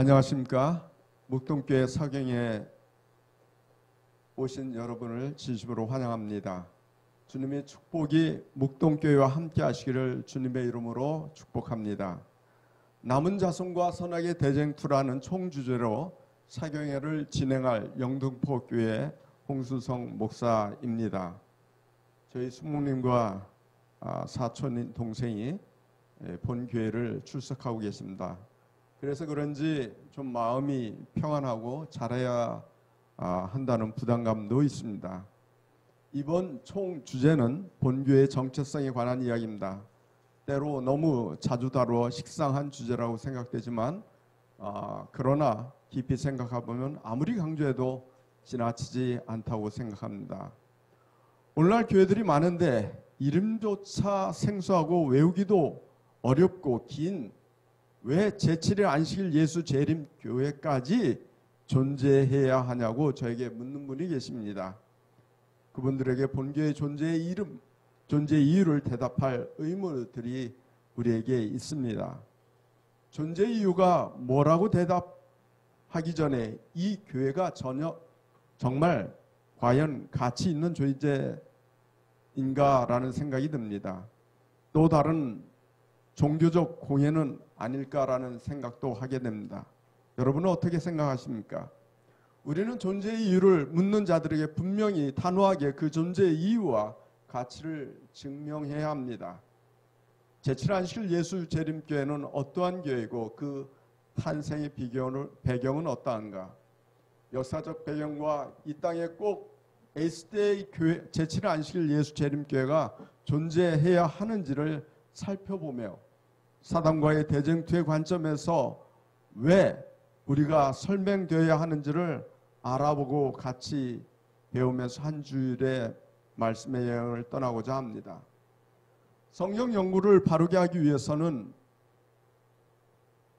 안녕하십니까. 묵동교회 사경에 오신 여러분을 진심으로 환영합니다. 주님의 축복이 묵동교회와 함께 하시기를 주님의 이름으로 축복합니다. 남은 자손과 선악의 대쟁투라는 총주제로 사경회를 진행할 영등포교회 홍수성 목사입니다. 저희 숙목님과 사촌인 동생이 본교회를 출석하고 계십니다. 그래서 그런지 좀 마음이 평안하고 잘해야 한다는 부담감도 있습니다. 이번 총 주제는 본교의 정체성에 관한 이야기입니다. 때로 너무 자주 다루어 식상한 주제라고 생각되지만 그러나 깊이 생각해보면 아무리 강조해도 지나치지 않다고 생각합니다. 오늘날 교회들이 많은데 이름조차 생소하고 외우기도 어렵고 긴 왜 제7일 안식일 예수 재림 교회까지 존재해야 하냐고 저에게 묻는 분이 계십니다. 그분들에게 본교의 존재의 이름, 존재 이유를 대답할 의무들이 우리에게 있습니다. 존재 이유가 뭐라고 대답하기 전에 이 교회가 정말 과연 가치 있는 존재인가라는 생각이 듭니다. 또 다른 종교적 공예는 아닐까라는 생각도 하게 됩니다. 여러분은 어떻게 생각하십니까? 우리는 존재의 이유를 묻는 자들에게 분명히 단호하게 그 존재의 이유와 가치를 증명해야 합니다. 제7 안식일 예수 재림교회는 어떠한 교회이고 그 탄생의 배경은 어떠한가? 역사적 배경과 이 땅에 꼭 A시대의 교회, 제7 안식일 예수 재림교회가 존재해야 하는지를 살펴보며 사단과의 대쟁투의 관점에서 왜 우리가 설명되어야 하는지를 알아보고 같이 배우면서 한 주일의 말씀의 여행을 떠나고자 합니다. 성경 연구를 바르게 하기 위해서는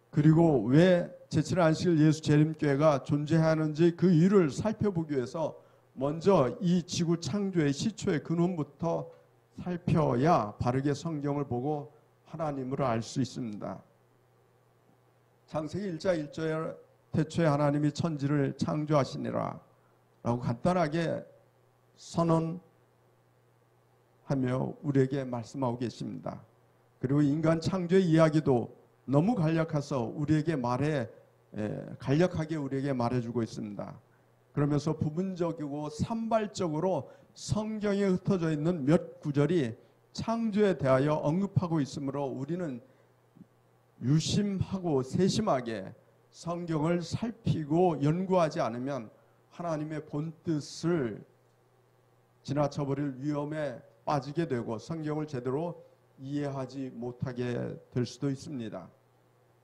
그리고 왜 제7 안식일 예수 재림교회가 존재하는지 그 이유를 살펴보기 위해서 먼저 이 지구 창조의 시초의 근원부터 살펴야 바르게 성경을 보고 하나님을 알 수 있습니다. 창세기 1장 1절에 태초에 하나님이 천지를 창조하시니라 라고 간단하게 선언하며 우리에게 말씀하고 계십니다. 그리고 인간 창조의 이야기도 너무 간략해서 간략하게 우리에게 말해주고 있습니다. 그러면서 부분적이고 산발적으로 성경에 흩어져 있는 몇 구절이 창조에 대하여 언급하고 있으므로 우리는 유심하고 세심하게 성경을 살피고 연구하지 않으면 하나님의 본뜻을 지나쳐버릴 위험에 빠지게 되고 성경을 제대로 이해하지 못하게 될 수도 있습니다.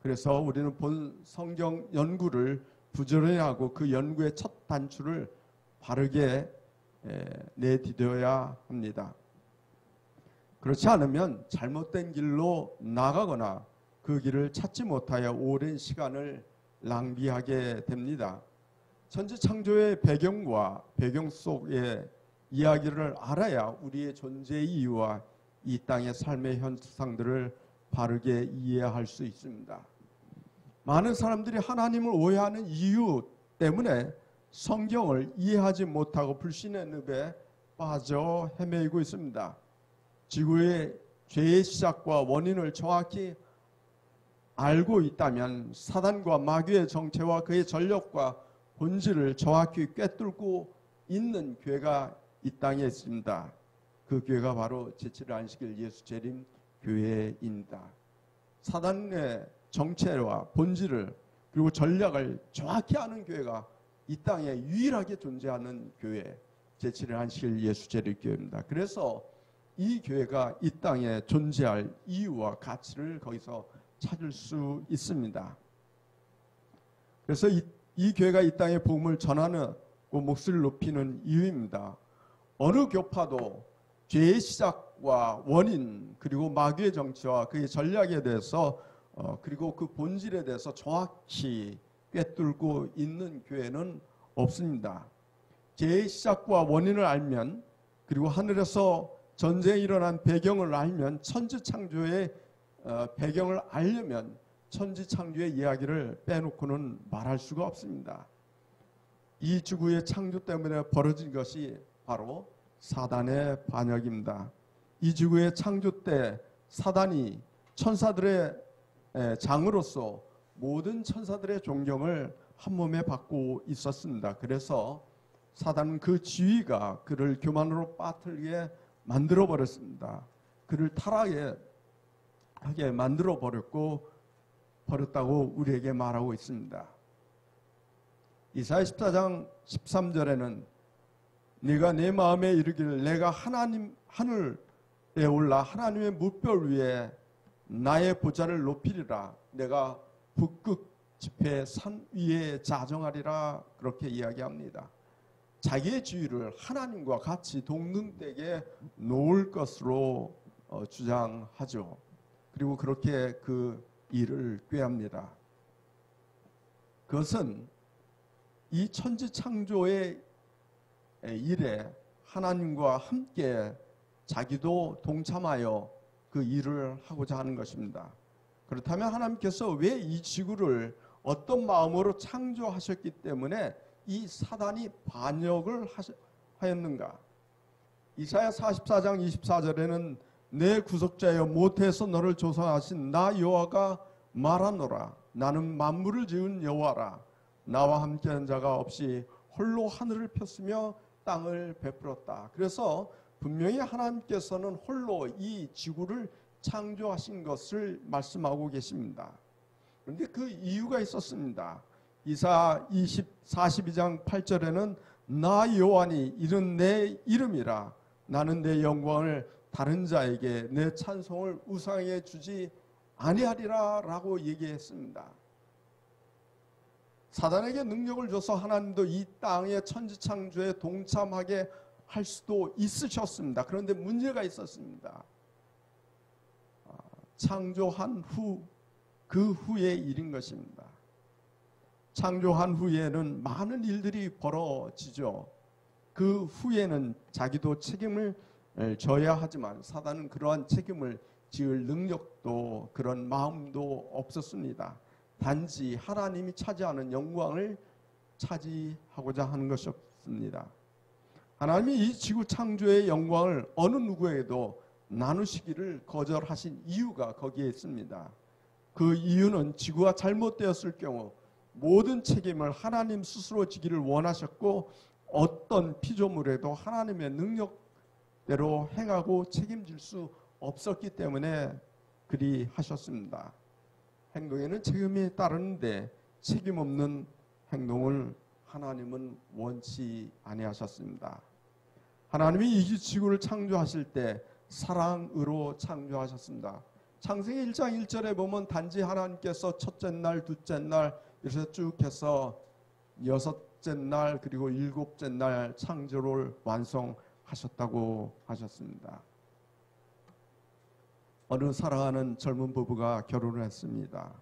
그래서 우리는 본 성경 연구를 부지런히 하고 그 연구의 첫 단추를 바르게 내디뎌야 합니다. 그렇지 않으면 잘못된 길로 나가거나 그 길을 찾지 못하여 오랜 시간을 낭비하게 됩니다. 천지 창조의 배경과 배경 속의 이야기를 알아야 우리의 존재의 이유와 이 땅의 삶의 현상들을 바르게 이해할 수 있습니다. 많은 사람들이 하나님을 오해하는 이유 때문에 성경을 이해하지 못하고 불신의 늪에 빠져 헤매이고 있습니다. 지구의 죄의 시작과 원인을 정확히 알고 있다면 사단과 마귀의 정체와 그의 전력과 본질을 정확히 꿰뚫고 있는 교회가 이 땅에 있습니다. 그 교회가 바로 제7일 안식일 예수 재림 교회입니다. 사단의 정체와 본질을 그리고 전략을 정확히 아는 교회가 이 땅에 유일하게 존재하는 교회 제7일 안식일 예수 재림 교회입니다. 그래서 이 교회가 이 땅에 존재할 이유와 가치를 거기서 찾을 수 있습니다. 그래서 이 교회가 이 땅에 복음을 전하는 목소리를 높이는 이유입니다. 어느 교파도 죄의 시작과 원인 그리고 마귀의 정치와 그의 전략에 대해서 그리고 그 본질에 대해서 정확히 꿰뚫고 있는 교회는 없습니다. 죄의 시작과 원인을 알면 그리고 하늘에서 전쟁이 일어난 배경을 알면 천지 창조의 배경을 알려면 천지창조의 이야기를 빼놓고는 말할 수가 없습니다. 이 지구의 창조 때문에 벌어진 것이 바로 사단의 반역입니다. 이 지구의 창조 때 사단이 천사들의 장으로서 모든 천사들의 존경을 한 몸에 받고 있었습니다. 그래서 사단은 그 지위가 그를 교만으로 빠뜨리게 만들어 버렸습니다. 그를 타락하게 만들어 버렸다고 우리에게 말하고 있습니다. 이사야 14장 13절에는 네가 내 마음에 이르기를 내가 하늘에 올라 하나님의 무별 위에 나의 보좌를 높이리라. 내가 북극 지폐 산 위에 자정하리라. 그렇게 이야기합니다. 자기의 지위를 하나님과 같이 동등되게 놓을 것으로 주장하죠. 그리고 그렇게 그 일을 꾀합니다. 그것은 이 천지창조의 일에 하나님과 함께 자기도 동참하여 그 일을 하고자 하는 것입니다. 그렇다면 하나님께서 왜 이 지구를 어떤 마음으로 창조하셨기 때문에 이 사단이 반역을 하였는가? 이사야 44장 24절에는 내 구속자여 모태에서 너를 조성하신 나 여호와가 말하노라. 나는 만물을 지은 여호와라. 나와 함께한 자가 없이 홀로 하늘을 폈으며 땅을 베풀었다. 그래서 분명히 하나님께서는 홀로 이 지구를 창조하신 것을 말씀하고 계십니다. 그런데 그 이유가 있었습니다. 이사 42장 8절에는 나 여호와니 이는 내 이름이라. 나는 내 영광을 다른 자에게 내 찬송을 우상에 주지 아니하리라 라고 얘기했습니다. 사단에게 능력을 줘서 하나님도 이 땅의 천지창조에 동참하게 할 수도 있으셨습니다. 그런데 문제가 있었습니다. 창조한 후, 그 후의 일인 것입니다. 창조한 후에는 많은 일들이 벌어지죠. 그 후에는 자기도 책임을 져야 하지만 사단은 그러한 책임을 지을 능력도 그런 마음도 없었습니다. 단지 하나님이 차지하는 영광을 차지하고자 하는 것이었습니다. 하나님이 이 지구 창조의 영광을 어느 누구에게도 나누시기를 거절하신 이유가 거기에 있습니다. 그 이유는 지구가 잘못되었을 경우 모든 책임을 하나님 스스로 지기를 원하셨고 어떤 피조물에도 하나님의 능력대로 행하고 책임질 수 없었기 때문에 그리 하셨습니다. 행동에는 책임이 따르는데 책임 없는 행동을 하나님은 원치 아니하셨습니다. 하나님이 이 지구를 창조하실 때 사랑으로 창조하셨습니다. 창세기 1장 1절에 보면 단지 하나님께서 첫째 날, 둘째 날 이렇게 쭉 해서 여섯째 날 그리고 일곱째 날 창조를 완성하셨다고 하셨습니다. 어느 사랑하는 젊은 부부가 결혼을 했습니다.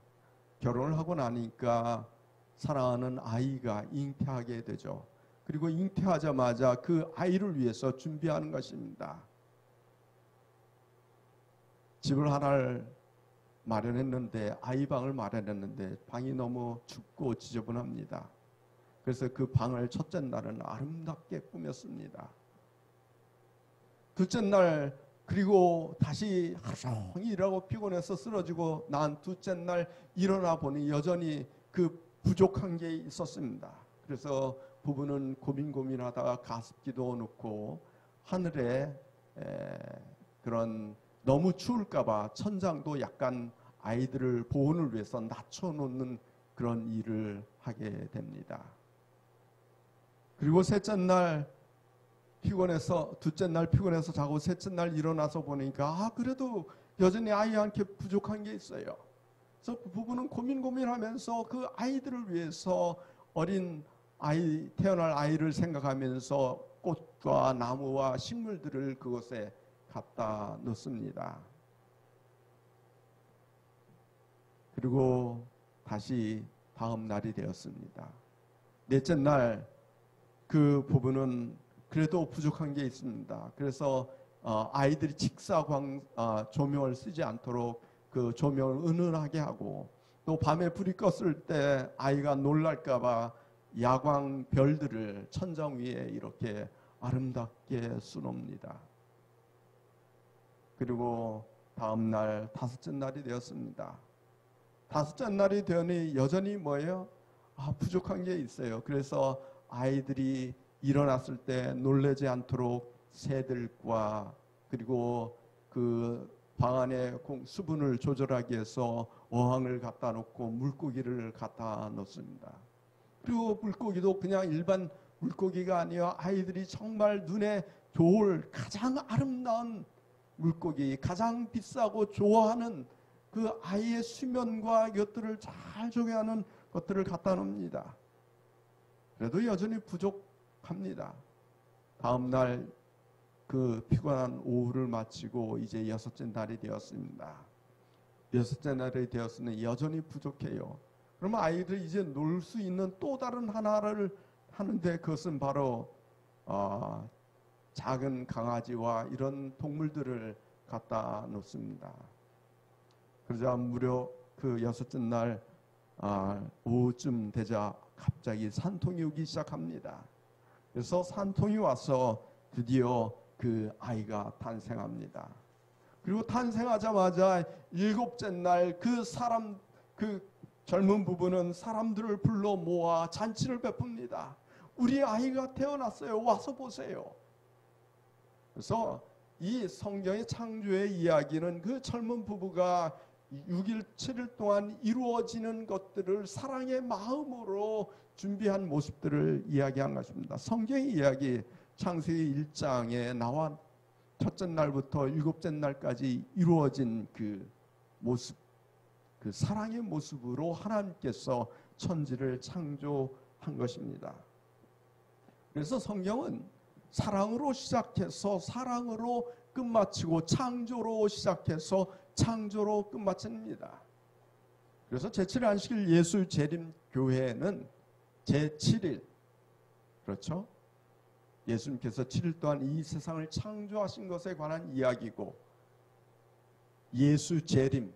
결혼을 하고 나니까 사랑하는 아이가 잉태하게 되죠. 그리고 잉태하자마자 그 아이를 위해서 준비하는 것입니다. 집을 하나를 마련했는데 아이방을 마련했는데 방이 너무 춥고 지저분합니다. 그래서 그 방을 첫째 날은 아름답게 꾸몄습니다. 둘째 날 그리고 다시 하루 종일 일하고 피곤해서 쓰러지고 난 둘째 날 일어나 보니 여전히 그 부족한 게 있었습니다. 그래서 부부는 고민하다가 가습기도 넣고 하늘에 그런 너무 추울까봐 천장도 약간 아이들을 보온을 위해서 낮춰놓는 그런 일을 하게 됩니다. 그리고 셋째 날 피곤해서 둘째 날 피곤해서 자고 셋째 날 일어나서 보니까 그래도 여전히 아이한테 부족한 게 있어요. 그래서 부부는 고민하면서 그 아이들을 위해서 어린 아이 태어날 아이를 생각하면서 꽃과 나무와 식물들을 그곳에 갖다 놓습니다. 그리고 다시 다음 날이 되었습니다. 넷째 날 그 부부는 그래도 부족한 게 있습니다. 그래서 아이들이 직사광 조명을 쓰지 않도록 그 조명을 은은하게 하고 또 밤에 불이 껐을 때 아이가 놀랄까봐 야광 별들을 천장 위에 이렇게 아름답게 수놓습니다. 그리고 다음 날 다섯째 날이 되었습니다. 다섯째 날이 되니 여전히 뭐예요? 부족한 게 있어요. 그래서 아이들이 일어났을 때 놀라지 않도록 새들과 그리고 그 방 안에 수분을 조절하기 위해서 어항을 갖다 놓고 물고기를 갖다 놓습니다. 그리고 물고기도 그냥 일반 물고기가 아니라 아이들이 정말 눈에 좋을 가장 아름다운 물고기, 가장 비싸고 좋아하는 그 아이의 수면과 이것들을 잘 조개하는 것들을 갖다 놉니다. 그래도 여전히 부족합니다. 다음 날 그 피곤한 오후를 마치고 이제 여섯째 날이 되었습니다. 여섯째 날이 되었으니 여전히 부족해요. 그러면 아이들이 이제 놀 수 있는 또 다른 하나를 하는데 그것은 바로 작은 강아지와 이런 동물들을 갖다 놓습니다. 그러자 무려 그 여섯째 날 오후쯤 되자 갑자기 산통이 오기 시작합니다. 그래서 산통이 와서 드디어 그 아이가 탄생합니다. 그리고 탄생하자마자 일곱째 날 그 젊은 부부는 사람들을 불러 모아 잔치를 베풉니다. 우리 아이가 태어났어요. 와서 보세요. 그래서 이 성경의 창조의 이야기는 그 젊은 부부가 6일, 7일 동안 이루어지는 것들을 사랑의 마음으로 준비한 모습들을 이야기한 것입니다. 성경의 이야기 창세기 1장에 나와 첫째 날부터 일곱째 날까지 이루어진 그 모습, 그 사랑의 모습으로 하나님께서 천지를 창조한 것입니다. 그래서 성경은 사랑으로 시작해서 사랑으로 끝마치고 창조로 시작해서 창조로 끝마칩니다. 그래서 제7일 안식일 예수 재림 교회는 제7일, 그렇죠? 예수님께서 7일 동안 이 세상을 창조하신 것에 관한 이야기고, 예수 재림,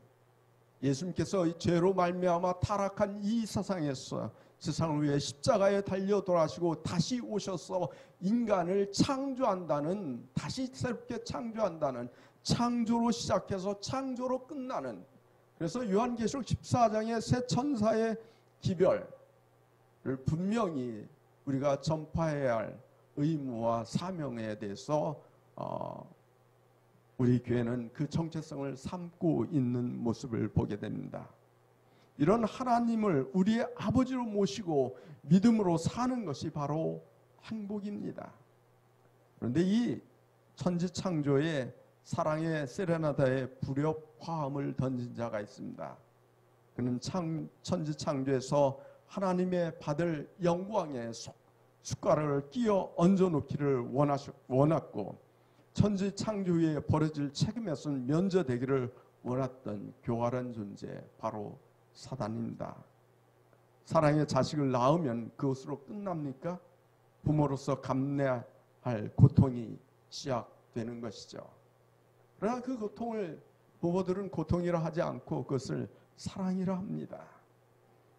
예수님께서 이 죄로 말미암아 타락한 이 세상에서 세상을 위해 십자가에 달려 돌아가시고 다시 오셔서 인간을 창조한다는, 다시 새롭게 창조한다는, 창조로 시작해서 창조로 끝나는, 그래서 요한계시록 14장의 새 천사의 기별을 분명히 우리가 전파해야 할 의무와 사명에 대해서 우리 교회는 그 정체성을 삼고 있는 모습을 보게 됩니다. 이런 하나님을 우리의 아버지로 모시고 믿음으로 사는 것이 바로 행복입니다. 그런데 이 천지창조에 사랑의 세레나다의 불협화음을 던진 자가 있습니다. 그는 천지창조에서 하나님의 받을 영광에 숟가락을 끼워 얹어놓기를 원했고, 천지창조에 벌어질 책임에서는 면제되기를 원했던 교활한 존재, 바로 사단입니다. 사랑의 자식을 낳으면 그것으로 끝납니까? 부모로서 감내할 고통이 시작되는 것이죠. 그러나 그 고통을 부모들은 고통이라 하지 않고 그것을 사랑이라 합니다.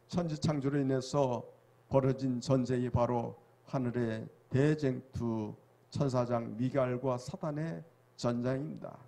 천지창조로 인해서 벌어진 전쟁이 바로 하늘의 대쟁투 천사장 미가엘과 사단의 전쟁입니다.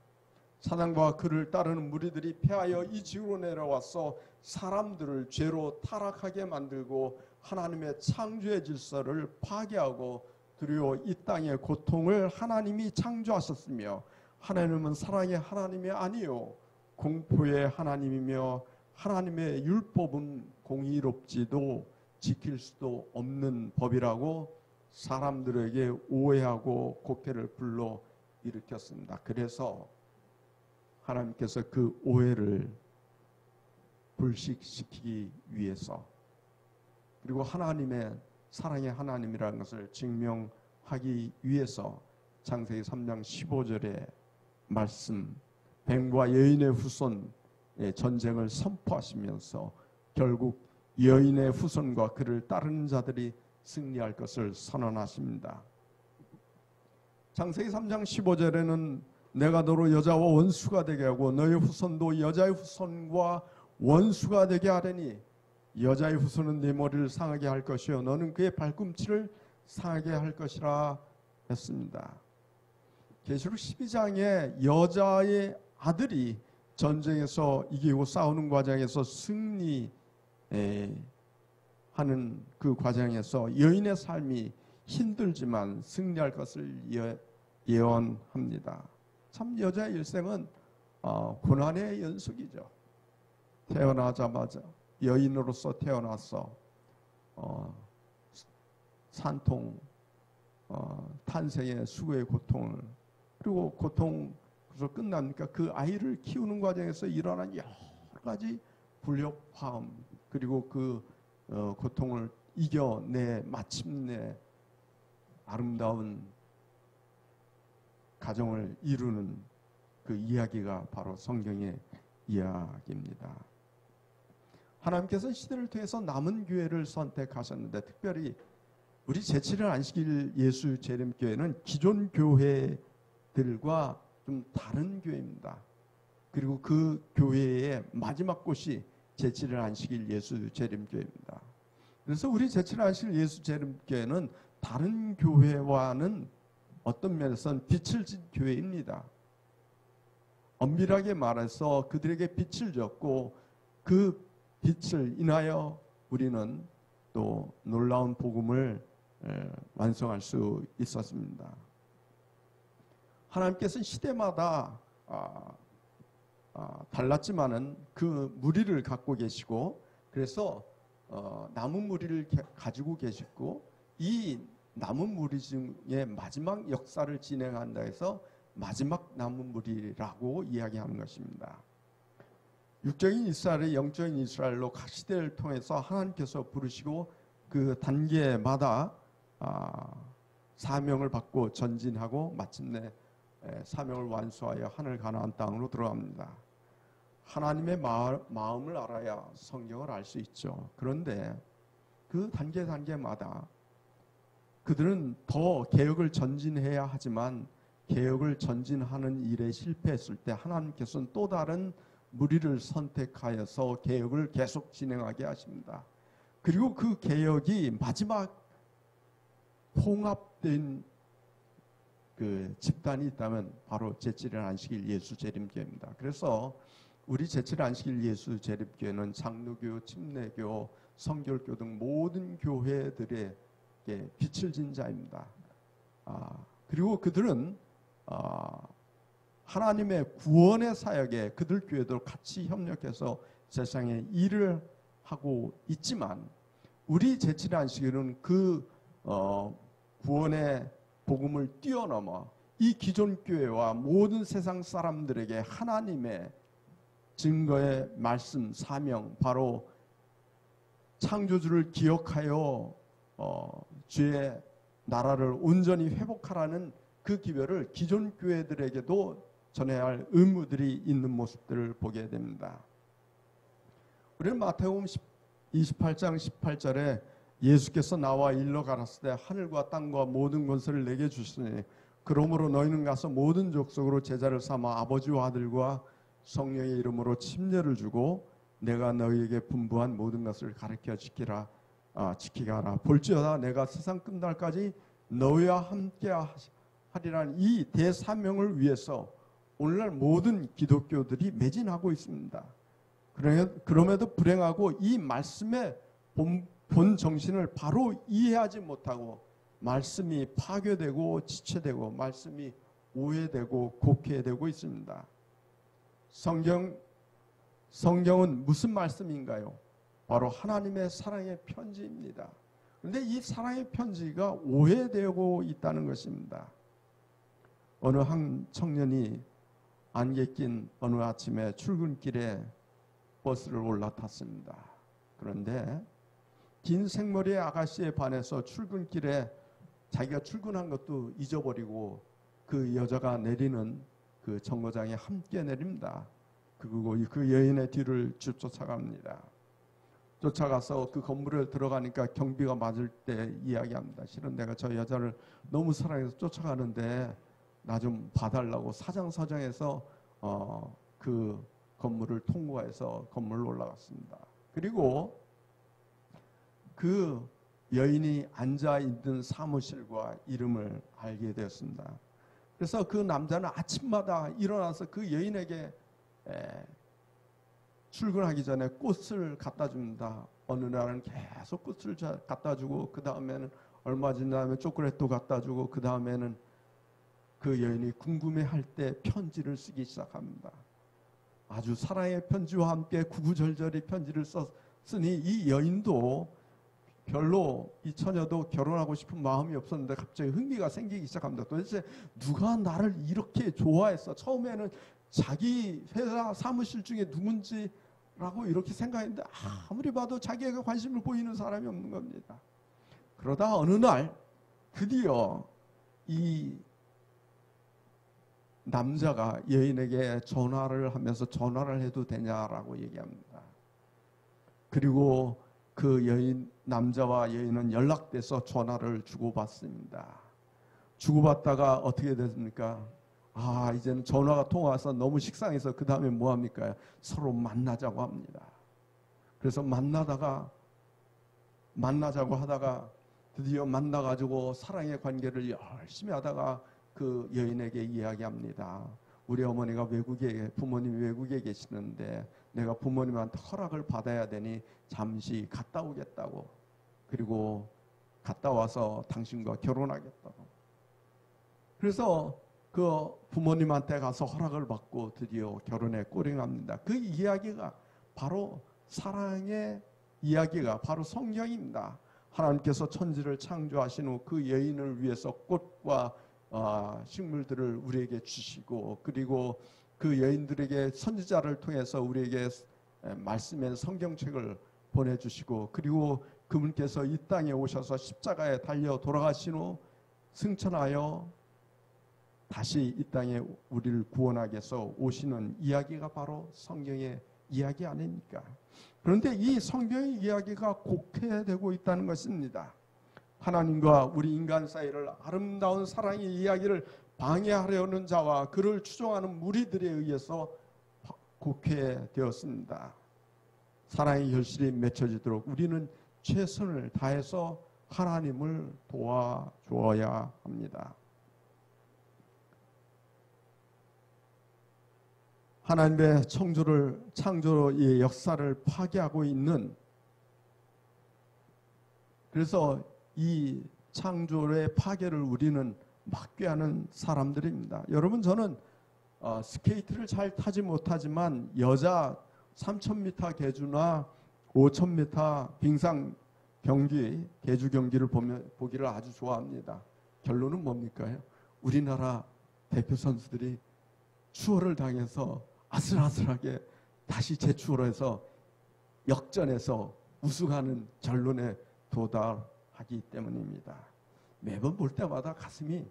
사단과 그를 따르는 무리들이 패하여 이 지구로 내려와서 사람들을 죄로 타락하게 만들고 하나님의 창조의 질서를 파괴하고 두려워 이 땅의 고통을 하나님이 창조하셨으며, 하나님은 사랑의 하나님이 아니요 공포의 하나님이며 하나님의 율법은 공의롭지도 지킬 수도 없는 법이라고 사람들에게 오해하고 곡해를 불러 일으켰습니다. 그래서 하나님께서 그 오해를 불식시키기 위해서, 그리고 하나님의 사랑의 하나님이라는 것을 증명하기 위해서 창세기 3장 15절의 말씀, 뱀과 여인의 후손의 전쟁을 선포하시면서 결국 여인의 후손과 그를 따르는 자들이 승리할 것을 선언하십니다. 창세기 3장 15절에는 내가 너로 여자와 원수가 되게 하고 너의 후손도 여자의 후손과 원수가 되게 하려니 여자의 후손은 네 머리를 상하게 할 것이요 너는 그의 발꿈치를 상하게 할 것이라 했습니다. 계시록 12장에 여자의 아들이 전쟁에서 이기고 싸우는 과정에서 승리하는 그 과정에서 여인의 삶이 힘들지만 승리할 것을 예언합니다. 참 여자의 일생은 고난의 연속이죠. 태어나자마자 여인으로서 태어나서 산통, 탄생의 수고의 고통을 그리고 고통에서 끝나니까 그 아이를 키우는 과정에서 일어난 여러 가지 불협화음 그리고 그 고통을 이겨내 마침내 아름다운 가정을 이루는 그 이야기가 바로 성경의 이야기입니다. 하나님께서는 시대를 통해서 남은 교회를 선택하셨는데 특별히 우리 제7일 안식일 예수 재림교회는 기존 교회들과 좀 다른 교회입니다. 그리고 그 교회의 마지막 곳이 제7일 안식일 예수 재림교회입니다. 그래서 우리 제7일 안식일 예수 재림교회는 다른 교회와는 어떤 면에서는 빛을 진 교회입니다. 엄밀하게 말해서 그들에게 빛을 줬고 그 빛을 인하여 우리는 또 놀라운 복음을 완성할 수 있었습니다. 하나님께서는 시대마다 달랐지만은 그 무리를 갖고 계시고 그래서 남은 무리를 가지고 계시고 이 남은 무리 중에 마지막 역사를 진행한다 해서 마지막 남은 무리라고 이야기하는 것입니다. 육적인 이스라엘의 영적인 이스라엘로 각 시대를 통해서 하나님께서 부르시고 그 단계마다 사명을 받고 전진하고 마침내 사명을 완수하여 하늘 가나안 땅으로 들어갑니다. 하나님의 마음을 알아야 성경을 알 수 있죠. 그런데 그 단계마다 그들은 더 개혁을 전진해야 하지만 개혁을 전진하는 일에 실패했을 때 하나님께서는 또 다른 무리를 선택하여서 개혁을 계속 진행하게 하십니다. 그리고 그 개혁이 마지막 통합된 그 집단이 있다면 바로 제7일 안식일 예수 재림교회입니다. 그래서 우리 제7일 안식일 예수 재림교회는 장로교, 침례교, 성결교 등 모든 교회들에게 빛을 진 자입니다. 그리고 그들은 하나님의 구원의 사역에 그들 교회도 같이 협력해서 세상에 일을 하고 있지만 우리 제7일 안식일은 그 구원의 복음을 뛰어넘어 이 기존 교회와 모든 세상 사람들에게 하나님의 증거의 말씀, 사명, 바로 창조주를 기억하여 주의 나라를 온전히 회복하라는 그 기별을 기존 교회들에게도 전해야 할 의무들이 있는 모습들을 보게 됩니다. 우리는 마태복음 28장 18절에 예수께서 나와 일러 가라사대 하늘과 땅과 모든 권세를 내게 주시니 그러므로 너희는 가서 모든 족속으로 제자를 삼아 아버지와 아들과 성령의 이름으로 침례를 주고 내가 너희에게 분부한 모든 것을 가르쳐 지키게 하라. 볼지어다 내가 세상 끝날까지 너희와 함께 하리라는 이 대사명을 위해서 오늘날 모든 기독교들이 매진하고 있습니다. 그럼에도 불행하고 이 말씀의 본 정신을 바로 이해하지 못하고 말씀이 파괴되고 지체되고 말씀이 오해되고 곡해되고 있습니다. 성경은 무슨 말씀인가요? 바로 하나님의 사랑의 편지입니다. 그런데 이 사랑의 편지가 오해되고 있다는 것입니다. 어느 한 청년이 안개 낀 어느 아침에 출근길에 버스를 올라탔습니다. 그런데 긴 생머리의 아가씨에 반해서 출근길에 자기가 출근한 것도 잊어버리고 그 여자가 내리는 그 정거장에 함께 내립니다. 그리고 그 여인의 뒤를 쫓아갑니다. 쫓아가서 그 건물에 들어가니까 경비가 맞을 때 이야기합니다. 실은 내가 저 여자를 너무 사랑해서 쫓아가는데 나 좀 봐달라고 사정사정해서 그 건물을 통과해서 건물로 올라갔습니다. 그리고 그 여인이 앉아있는 사무실과 이름을 알게 되었습니다. 그래서 그 남자는 아침마다 일어나서 그 여인에게 출근하기 전에 꽃을 갖다 줍니다. 어느 날은 계속 꽃을 갖다 주고, 그 다음에는 얼마 지나면 초콜릿도 갖다 주고, 그 다음에는 그 여인이 궁금해할 때 편지를 쓰기 시작합니다. 아주 사랑의 편지와 함께 구구절절히 편지를 쓰니 이 여인도 별로 이 처녀도 결혼하고 싶은 마음이 없었는데 갑자기 흥미가 생기기 시작합니다. 도대체 누가 나를 이렇게 좋아했어? 처음에는 자기 회사 사무실 중에 누군지라고 이렇게 생각했는데 아무리 봐도 자기에게 관심을 보이는 사람이 없는 겁니다. 그러다 어느 날 드디어 이 남자가 여인에게 전화를 하면서 전화를 해도 되냐라고 얘기합니다. 그리고 그 남자와 여인은 연락돼서 전화를 주고받습니다. 주고받다가 어떻게 됐습니까? 이제는 전화가 통화해서 너무 식상해서 그 다음에 뭐 합니까? 서로 만나자고 합니다. 그래서 만나자고 하다가 드디어 만나가지고 사랑의 관계를 열심히 하다가 그 여인에게 이야기합니다. 우리 어머니가 부모님이 외국에 계시는데 내가 부모님한테 허락을 받아야 되니 잠시 갔다 오겠다고. 그리고 갔다 와서 당신과 결혼하겠다고. 그래서 그 부모님한테 가서 허락을 받고 드디어 결혼에 꼬링합니다. 그 이야기가 바로 사랑의 이야기가 바로 성경입니다. 하나님께서 천지를 창조하신 후 그 여인을 위해서 꽃과 식물들을 우리에게 주시고, 그리고 그 여인들에게 선지자를 통해서 우리에게 말씀의 성경책을 보내주시고, 그리고 그분께서 이 땅에 오셔서 십자가에 달려 돌아가신 후 승천하여 다시 이 땅에 우리를 구원하기 위해서 오시는 이야기가 바로 성경의 이야기 아닙니까? 그런데 이 성경의 이야기가 곡해되고 있다는 것입니다. 하나님과 우리 인간 사이를 아름다운 사랑의 이야기를 방해하려는 자와 그를 추종하는 무리들에 의해서 곡해되었습니다. 사랑의 결실이 맺혀지도록 우리는 최선을 다해서 하나님을 도와주어야 합니다. 하나님의 창조의 역사를 파괴하고 있는, 그래서 이 창조의 파괴를 우리는 막게 하는 사람들입니다. 여러분, 저는 스케이트를 잘 타지 못하지만 여자 3000m 계주나 5000m 빙상 경기, 계주 경기를 보기를 아주 좋아합니다. 결론은 뭡니까? 우리나라 대표 선수들이 추월을 당해서 아슬아슬하게 다시 재추월해서 역전해서 우승하는 결론에 도달하기 때문입니다. 매번 볼 때마다 가슴이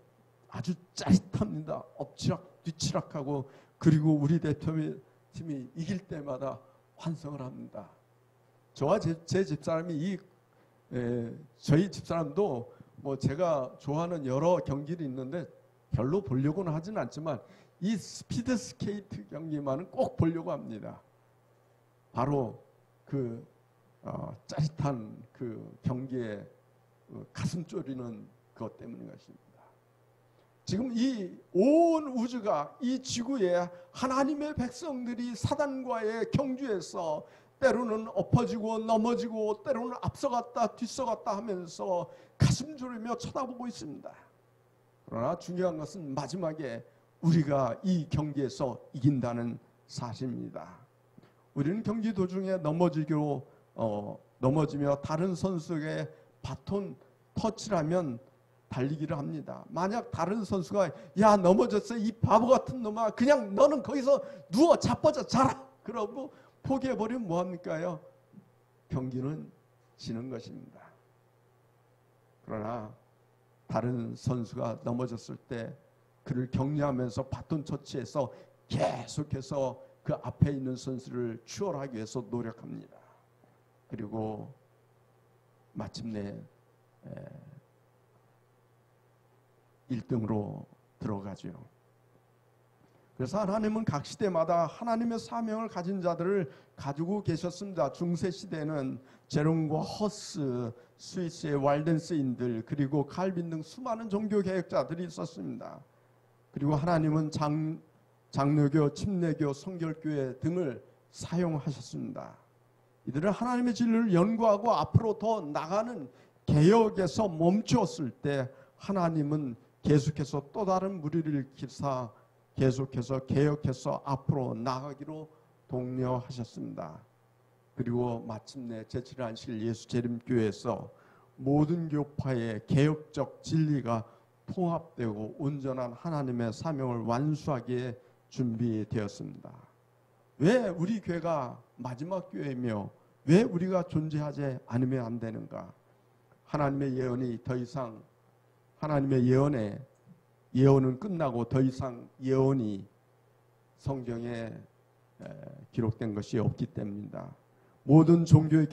아주 짜릿합니다. 엎치락 뒤치락하고, 그리고 우리 대표팀이 이길 때마다 환성을 합니다. 저와 제 집사람이 저희 집사람도 뭐 제가 좋아하는 여러 경기를 있는데 별로 보려고는 하진 않지만 이 스피드 스케이트 경기만은 꼭 보려고 합니다. 바로 그 짜릿한 그 경기에 가슴 졸이는 것 때문인 것입니다. 지금 이 온 우주가, 이 지구에 하나님의 백성들이 사단과의 경주에서 때로는 엎어지고 넘어지고 때로는 앞서갔다 뒤서갔다 하면서 가슴 졸이며 쳐다보고 있습니다. 그러나 중요한 것은 마지막에 우리가 이 경기에서 이긴다는 사실입니다. 우리는 경기 도중에 넘어지며 다른 선수에게 바톤 터치를 하면 달리기를 합니다. 만약 다른 선수가 야 넘어졌어 이 바보 같은 놈아, 그냥 너는 거기서 누워 자빠져 자라, 그러고 포기해버리면 뭐합니까요? 경기는 지는 것입니다. 그러나 다른 선수가 넘어졌을 때 그를 격려하면서 바톤 터치해서 계속해서 그 앞에 있는 선수를 추월하기 위해서 노력합니다. 그리고 마침내 1등으로 들어가죠. 그래서 하나님은 각 시대마다 하나님의 사명을 가진 자들을 가지고 계셨습니다. 중세 시대는 제롬과 허스, 스위스의 왈덴스인들, 그리고 칼빈 등 수많은 종교 개혁자들이 있었습니다. 그리고 하나님은 장로교, 침례교, 성결교회 등을 사용하셨습니다. 이들은 하나님의 진리를 연구하고 앞으로 더 나가는 개혁에서 멈추었을 때 하나님은 계속해서 또 다른 무리를 기사 계속해서 개혁해서 앞으로 나가기로 독려하셨습니다. 그리고 마침내 제7일 안식일 예수 재림교회에서 모든 교파의 개혁적 진리가 통합되고 온전한 하나님의 사명을 완수하기에 준비되었습니다. 왜 우리 교회가 마지막 교회이며 왜 우리가 존재하지 않으면 안 되는가? 하나님의 예언이 더 이상 하나님의 예언은 끝나고 더 이상 예언이 성경에 기록된 것이 없기 때문입니다. 모든 종교의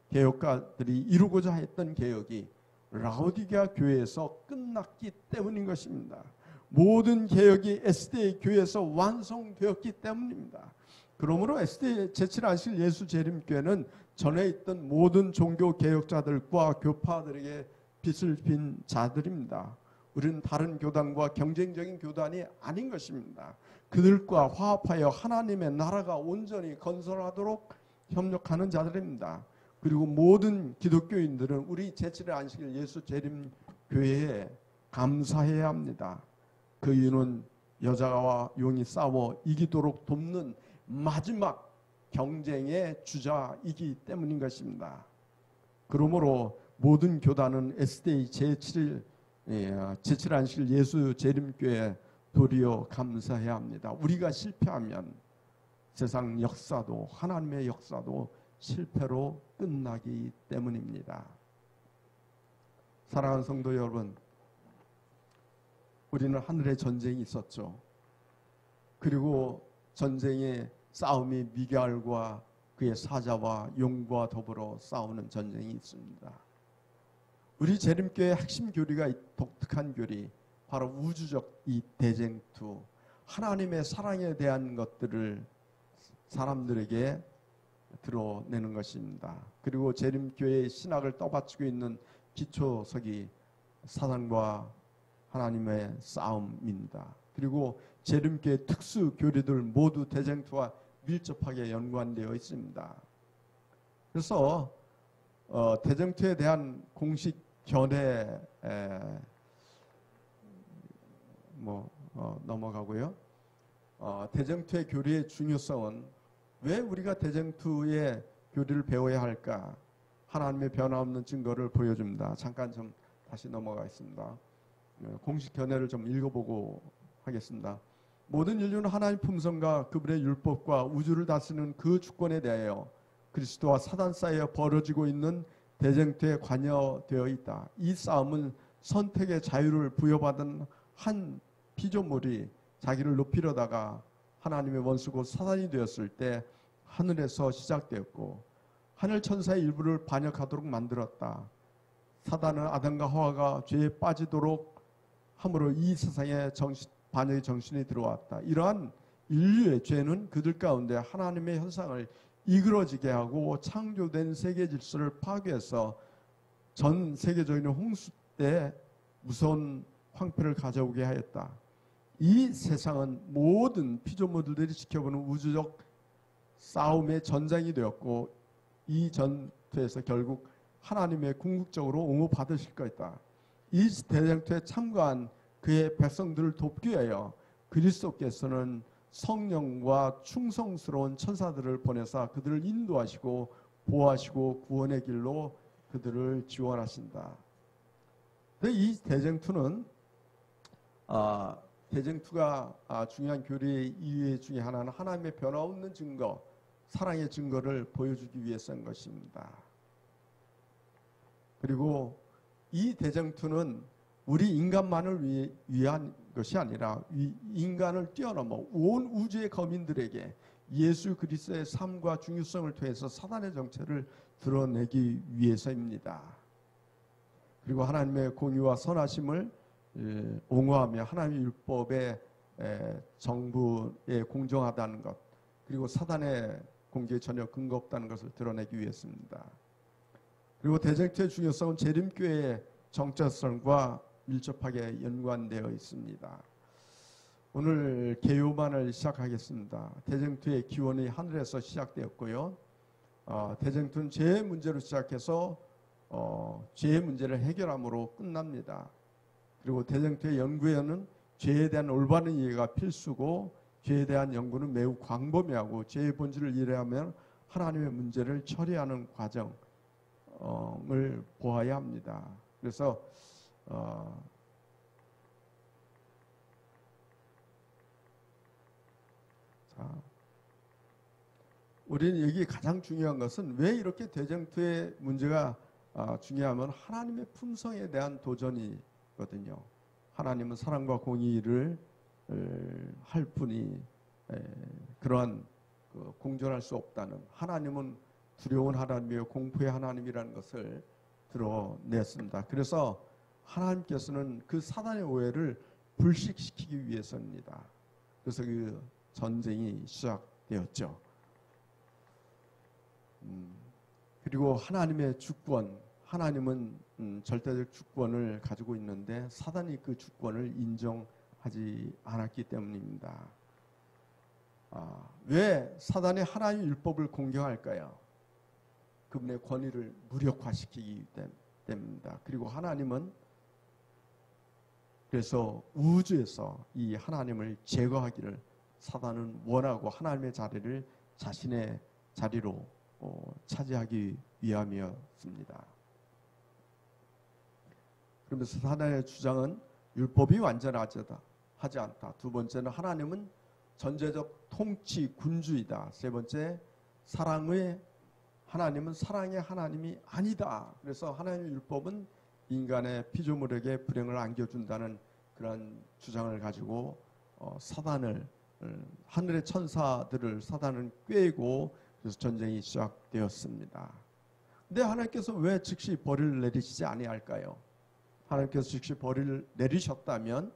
개혁가들이 이루고자 했던 개혁이 라오디게아 교회에서 끝났기 때문인 것입니다. 모든 개혁이 에스더의 교회에서 완성되었기 때문입니다. 그러므로 에스더의 제7 안식일 예수 재림교회는 전에 있던 모든 종교 개혁자들과 교파들에게 빛을 빈 자들입니다. 우리는 다른 교단과 경쟁적인 교단이 아닌 것입니다. 그들과 화합하여 하나님의 나라가 온전히 건설하도록 협력하는 자들입니다. 그리고 모든 기독교인들은 우리 제7일 안식일 예수 재림교회에 감사해야 합니다. 그 이유는 여자와 용이 싸워 이기도록 돕는 마지막 경쟁의 주자이기 때문인 것입니다. 그러므로 모든 교단은 SDA 제7 안식일 예수 재림교회 도리어 감사해야 합니다. 우리가 실패하면 세상 역사도 하나님의 역사도 실패로 끝나기 때문입니다. 사랑하는 성도 여러분, 우리는 하늘에 전쟁이 있었죠. 그리고 전쟁의 싸움이 미갈과 그의 사자와 용과 더불어 싸우는 전쟁이 있습니다. 우리 재림교회의 핵심 교리가 독특한 교리, 바로 우주적 이 대쟁투, 하나님의 사랑에 대한 것들을 사람들에게 드러내는 것입니다. 그리고 재림교회의 신학을 떠받치고 있는 기초석이 사단과 하나님의 싸움입니다. 그리고 재림교회 특수 교리들 모두 대쟁투와 밀접하게 연관되어 있습니다. 그래서 대쟁투에 대한 공식 견해 넘어가고요. 대쟁투의 교리의 중요성은 왜 우리가 대쟁투의 교리를 배워야 할까? 하나님의 변화없는 증거를 보여줍니다. 잠깐 좀 다시 넘어가겠습니다. 공식 견해를 좀 읽어보고 하겠습니다. 모든 인류는 하나님 품성과 그분의 율법과 우주를 다스리는 그 주권에 대하여 그리스도와 사단 사이에 벌어지고 있는 대쟁투에 관여되어 있다. 이 싸움은 선택의 자유를 부여받은 한 피조물이 자기를 높이려다가 하나님의 원수고 사단이 되었을 때 하늘에서 시작되었고 하늘 천사의 일부를 반역하도록 만들었다. 사단은 아담과 하와가 죄에 빠지도록 함으로 이 세상에 반역의 정신이 들어왔다. 이러한 인류의 죄는 그들 가운데 하나님의 현상을 이그러지게 하고 창조된 세계 질서를 파괴해서 전 세계적인 홍수 때 무서운 황폐를 가져오게 하였다. 이 세상은 모든 피조물들이 지켜보는 우주적 싸움의 전장이 되었고 이 전투에서 결국 하나님의 궁극적으로 옹호받으실 것이다. 이 대쟁투에 참가한 그의 백성들을 돕기 위하여 그리스도께서는 성령과 충성스러운 천사들을 보내사 그들을 인도하시고 보호하시고 구원의 길로 그들을 지원하신다. 근데 이 대쟁투는 대쟁투가 중요한 교리의 이유 중에 하나는 하나님의 변화없는 증거, 사랑의 증거를 보여주기 위해서인 것입니다. 그리고 이 대쟁투는 우리 인간만을 위한 것이 아니라 인간을 뛰어넘어 온 우주의 거민들에게 예수 그리스도의 삶과 중요성을 통해서 사단의 정체를 드러내기 위해서입니다. 그리고 하나님의 공의와 선하심을 옹호하며 하나님의 율법에 정부에 공정하다는 것, 그리고 사단의 공개에 전혀 근거 없다는 것을 드러내기 위해서입니다. 그리고 대쟁투의 중요성은 재림교회의 정체성과 밀접하게 연관되어 있습니다. 오늘 개요반을 시작하겠습니다. 대쟁투의 기원이 하늘에서 시작되었고요. 대쟁투는 죄의 문제로 시작해서 죄의 문제를 해결함으로 끝납니다. 그리고 대쟁투의 연구에는 죄에 대한 올바른 이해가 필수고, 죄에 대한 연구는 매우 광범위하고, 죄의 본질을 이해하면 하나님의 문제를 처리하는 과정을 보아야 합니다. 그래서 우리는 여기 가장 중요한 것은, 왜 이렇게 대쟁투의 문제가 중요하면 하나님의 품성에 대한 도전이거든요. 하나님은 사랑과 공의를 할 뿐이 그러한 공존할 수 없다는, 하나님은 두려운 하나님이요 공포의 하나님이라는 것을 드러냈습니다. 그래서 하나님께서는 그 사단의 오해를 불식시키기 위해서입니다. 그래서 그 전쟁이 시작되었죠. 그리고 하나님의 주권, 하나님은 절대적 주권을 가지고 있는데 사단이 그 주권을 인정하지 않았기 때문입니다. 왜 사단이 하나님의 율법을 공경할까요? 그분의 권위를 무력화시키기 때문입니다. 그리고 하나님은 그래서 우주에서 이 하나님을 제거하기를 사단은 원하고, 하나님의 자리를 자신의 자리로 차지하기 위함이었습니다. 그러면서 사단의 주장은 율법이 완전하지 않다. 두 번째는 하나님은 전제적 통치 군주이다. 세 번째, 하나님은 사랑의 하나님이 아니다. 그래서 하나님의 율법은 인간의 피조물에게 불행을 안겨준다는 그런 주장을 가지고 사단을, 하늘의 천사들을 사단은 꾀고, 그래서 전쟁이 시작되었습니다. 근데 하나님께서 왜 즉시 벌을 내리시지 아니할까요? 하나님께서 즉시 벌을 내리셨다면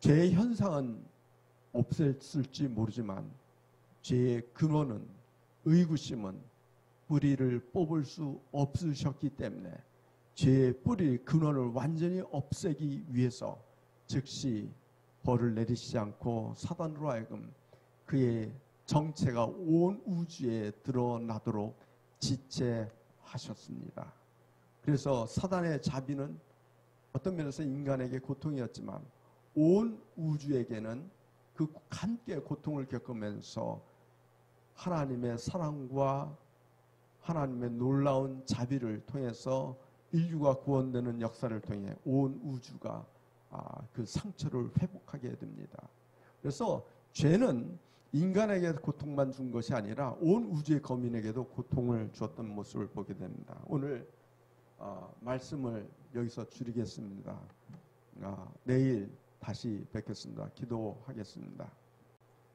죄의 현상은 없앴을지 모르지만, 죄의 근원은, 의구심은 뿌리를 뽑을 수 없으셨기 때문에 죄의 뿌리 근원을 완전히 없애기 위해서 즉시 벌을 내리시지 않고 사단으로 하여금 그의 정체가 온 우주에 드러나도록 지체하셨습니다. 그래서 사단의 자비는 어떤 면에서 인간에게 고통이었지만 온 우주에게는 그 함께 고통을 겪으면서 하나님의 사랑과 하나님의 놀라운 자비를 통해서 인류가 구원되는 역사를 통해 온 우주가 그 상처를 회복하게 됩니다. 그래서 죄는 인간에게 고통만 준 것이 아니라 온 우주의 거민에게도 고통을 주었던 모습을 보게 됩니다. 오늘 말씀을 여기서 줄이겠습니다. 내일 다시 뵙겠습니다. 기도하겠습니다.